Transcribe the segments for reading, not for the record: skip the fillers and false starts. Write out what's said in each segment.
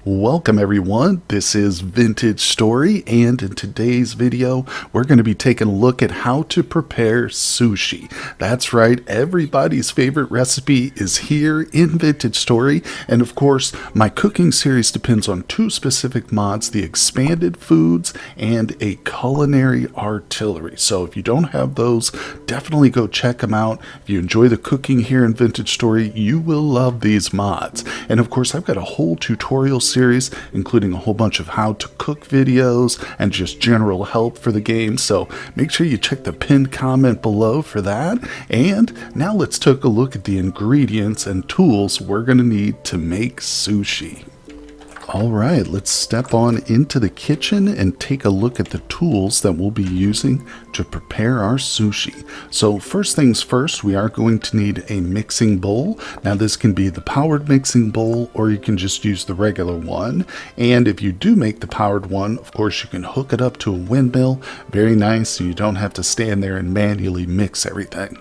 Welcome everyone, this is Vintage Story, and in today's video we're going to be taking a look at how to prepare sushi. That's right, everybody's favorite recipe is here in Vintage Story, and of course my cooking series depends on two specific mods, the expanded foods and a culinary artillery. So if you don't have those, definitely go check them out. If you enjoy the cooking here in Vintage Story, you will love these mods. And of course I've got a whole tutorial series, including a whole bunch of how to cook videos and just general help for the game, so make sure you check the pinned comment below for that. And now let's take a look at the ingredients and tools we're going to need to make sushi. Alright, let's step on into the kitchen and take a look at the tools that we'll be using to prepare our sushi. So first things first, we are going to need a mixing bowl. Now this can be the powered mixing bowl, or you can just use the regular one. And if you do make the powered one, of course you can hook it up to a windmill. Very nice, so you don't have to stand there and manually mix everything.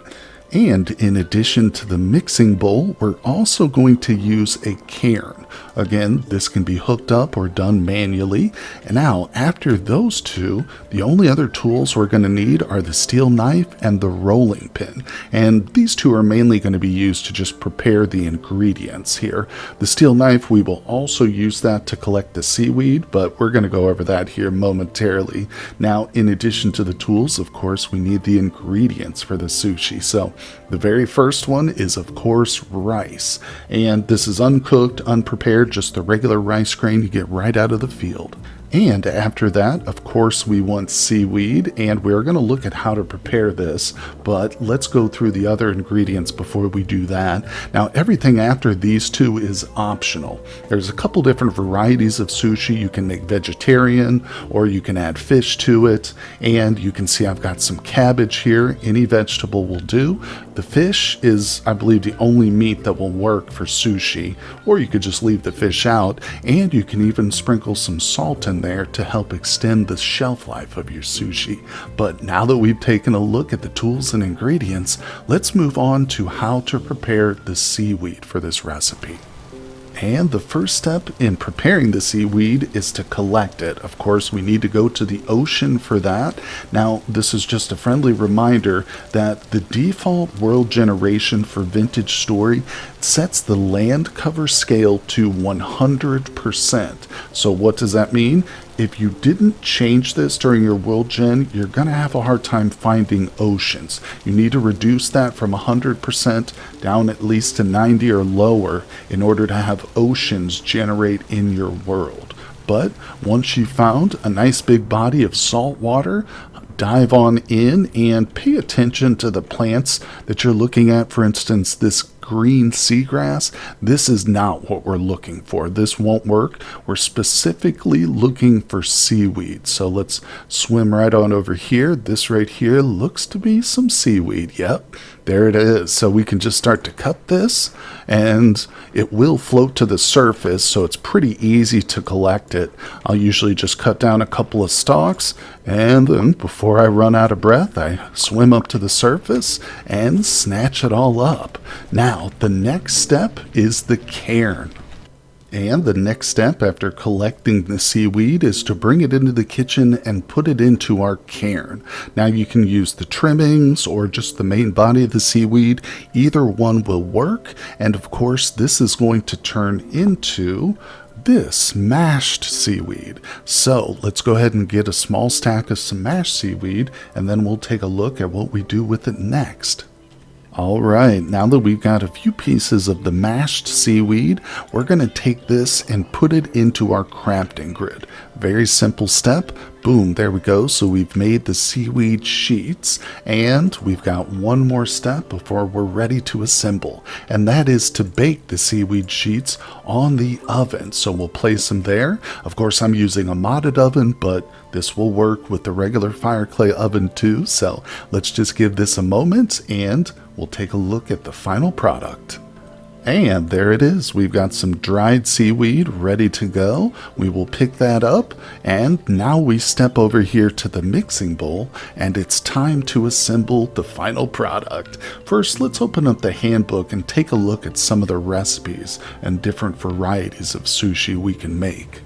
And in addition to the mixing bowl, we're also going to use a cairn. Again, this can be hooked up or done manually. And now, after those two, the only other tools we're going to need are the steel knife and the rolling pin. And these two are mainly going to be used to just prepare the ingredients here. The steel knife, we will also use that to collect the seaweed, but we're going to go over that here momentarily. Now, in addition to the tools, of course, we need the ingredients for the sushi. So the very first one is, of course, rice. And this is uncooked, unprepared, just the regular rice grain you get right out of the field. And after that, of course, we want seaweed, and we're going to look at how to prepare this, but let's go through the other ingredients before we do that. Now, everything after these two is optional. There's a couple different varieties of sushi. You can make vegetarian, or you can add fish to it, and you can see I've got some cabbage here. Any vegetable will do. The fish is, I believe, the only meat that will work for sushi, or you could just leave the fish out, and you can even sprinkle some salt in there to help extend the shelf life of your sushi. But now that we've taken a look at the tools and ingredients, let's move on to how to prepare the seaweed for this recipe. And the first step in preparing the seaweed is to collect it. Of course, we need to go to the ocean for that. Now, this is just a friendly reminder that the default world generation for Vintage Story sets the land cover scale to 100%. So what does that mean? If you didn't change this during your world gen, you're going to have a hard time finding oceans. You need to reduce that from 100% down at least to 90 or lower in order to have oceans generate in your world. But once you've found a nice big body of salt water, dive on in and pay attention to the plants that you're looking at. For instance, this green seagrass, this is not what we're looking for. This won't work. We're specifically looking for seaweed. So let's swim right on over here. This right here looks to be some seaweed. Yep, there it is. So we can just start to cut this, and it will float to the surface, so it's pretty easy to collect it. I'll usually just cut down a couple of stalks, and then before I run out of breath, I swim up to the surface and snatch it all up. Now, the next step is the cairn. And the next step after collecting the seaweed is to bring it into the kitchen and put it into our cairn. Now you can use the trimmings or just the main body of the seaweed. Either one will work. And of course, this is going to turn into this mashed seaweed. So let's go ahead and get a small stack of some mashed seaweed, and then we'll take a look at what we do with it next. Alright, now that we've got a few pieces of the mashed seaweed, we're going to take this and put it into our crafting grid. Very simple step. Boom, there we go. So we've made the seaweed sheets, and we've got one more step before we're ready to assemble, and that is to bake the seaweed sheets on the oven. So we'll place them there. Of course, I'm using a modded oven, but this will work with the regular fire clay oven too. So let's just give this a moment, and we'll take a look at the final product. And there it is. We've got some dried seaweed ready to go. We will pick that up, and now we step over here to the mixing bowl, and it's time to assemble the final product. First, let's open up the handbook and take a look at some of the recipes and different varieties of sushi we can make.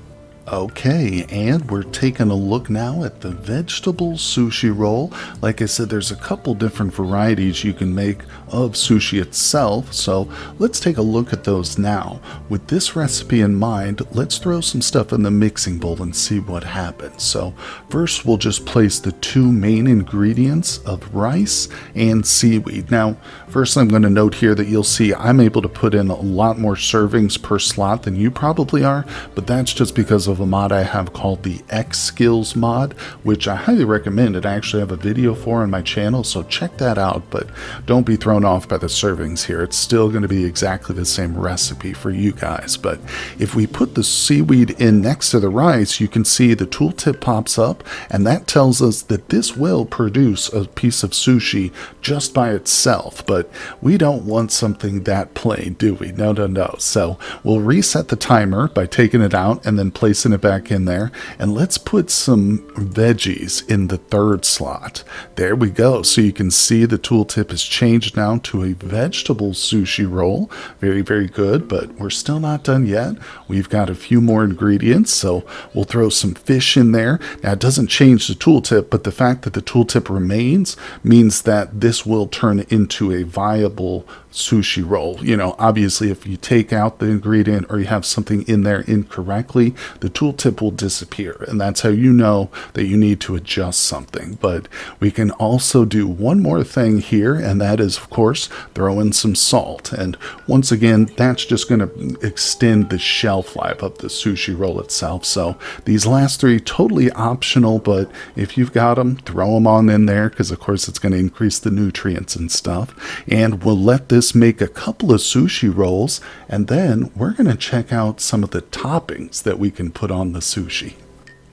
Okay, and we're taking a look now at the vegetable sushi roll. Like I said, there's a couple different varieties you can make of sushi itself, so let's take a look at those now. With this recipe in mind, let's throw some stuff in the mixing bowl and see what happens. So first we'll just place the two main ingredients of rice and seaweed. Now, first I'm going to note here that you'll see I'm able to put in a lot more servings per slot than you probably are, but that's just because of a mod I have called the X Skills mod, which I highly recommend. I actually have a video for on my channel, so check that out, but don't be thrown off by the servings here. It's still going to be exactly the same recipe for you guys. But if we put the seaweed in next to the rice, you can see the tooltip pops up, and that tells us that this will produce a piece of sushi just by itself, but we don't want something that plain, do we? No. So we'll reset the timer by taking it out and then placing it back in there, and let's put some veggies in the third slot. There we go. So you can see the tooltip has changed now to a vegetable sushi roll. Very, very good, but we're still not done yet. We've got a few more ingredients, so we'll throw some fish in there. Now, it doesn't change the tooltip, but the fact that the tooltip remains means that this will turn into a viable sushi roll. You know, obviously if you take out the ingredient or you have something in there incorrectly, the tooltip will disappear, and that's how you know that you need to adjust something. But we can also do one more thing here, and that is, of course, throw in some salt. And once again, that's just going to extend the shelf life of the sushi roll itself. So these last three totally optional, but if you've got them, throw them on in there, because of course it's going to increase the nutrients and stuff. And we'll let this make a couple of sushi rolls, and then we're going to check out some of the toppings that we can put on the sushi.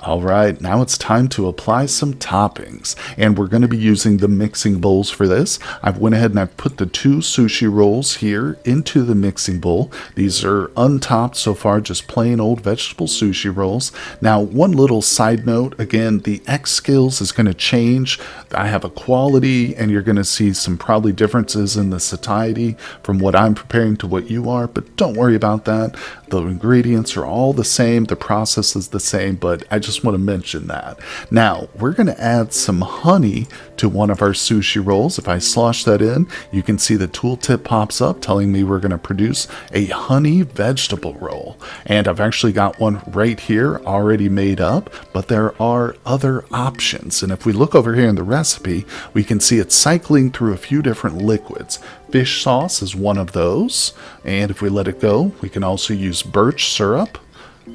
Alright, now it's time to apply some toppings, and we're going to be using the mixing bowls for this. I've went ahead and I've put the two sushi rolls here into the mixing bowl. These are untopped so far, just plain old vegetable sushi rolls. Now, one little side note, again, the X Skills is going to change. I have a quality, and you're going to see some probably differences in the satiety from what I'm preparing to what you are, but don't worry about that. The ingredients are all the same, the process is the same, but I just want to mention that. Now, we're going to add some honey to one of our sushi rolls. If I slosh that in, you can see the tooltip pops up telling me we're going to produce a honey vegetable roll. And I've actually got one right here already made up, but there are other options. And if we look over here in the recipe, we can see it's cycling through a few different liquids. Fish sauce is one of those, and if we let it go, we can also use birch syrup.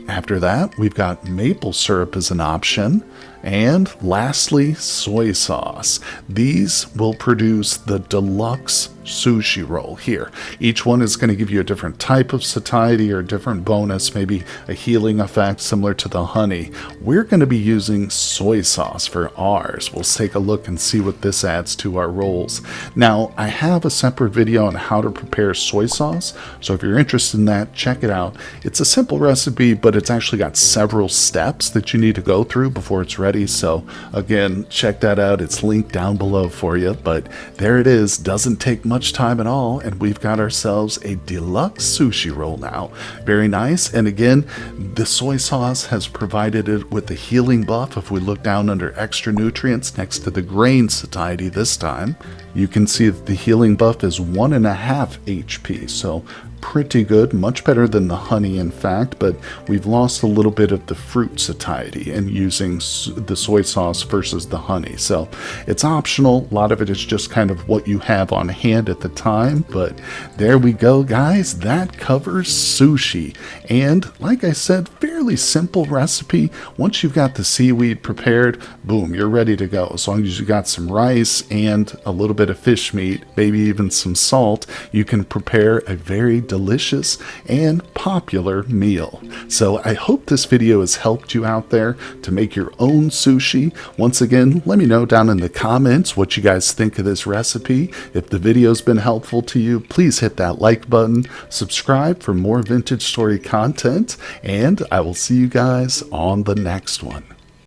After that, we've got maple syrup as an option, and lastly, soy sauce. These will produce the deluxe sushi roll here. Each one is going to give you a different type of satiety or a different bonus, maybe a healing effect similar to the honey. We're going to be using soy sauce for ours. We'll take a look and see what this adds to our rolls. Now, I have a separate video on how to prepare soy sauce, so if you're interested in that, check it out. It's a simple recipe, but it's actually got several steps that you need to go through before it's ready. So again, check that out. It's linked down below for you, but there it is. Doesn't take much time at all, and we've got ourselves a deluxe sushi roll now. Very nice. And again, the soy sauce has provided it with the healing buff. If we look down under extra nutrients next to the grain satiety this time, you can see that the healing buff is 1.5 HP. So pretty good, much better than the honey in fact, but we've lost a little bit of the fruit satiety in using the soy sauce versus the honey. So it's optional. A lot of it is just kind of what you have on hand at the time, but there we go, guys. That covers sushi. And like I said, fairly simple recipe. Once you've got the seaweed prepared, boom, you're ready to go. As long as you got some rice and a little bit of fish meat, maybe even some salt, you can prepare a very delicious delicious and popular meal. So I hope this video has helped you out there to make your own sushi. Once again, let me know down in the comments what you guys think of this recipe. If the video's been helpful to you, please hit that like button, subscribe for more vintage story content, and I will see you guys on the next one.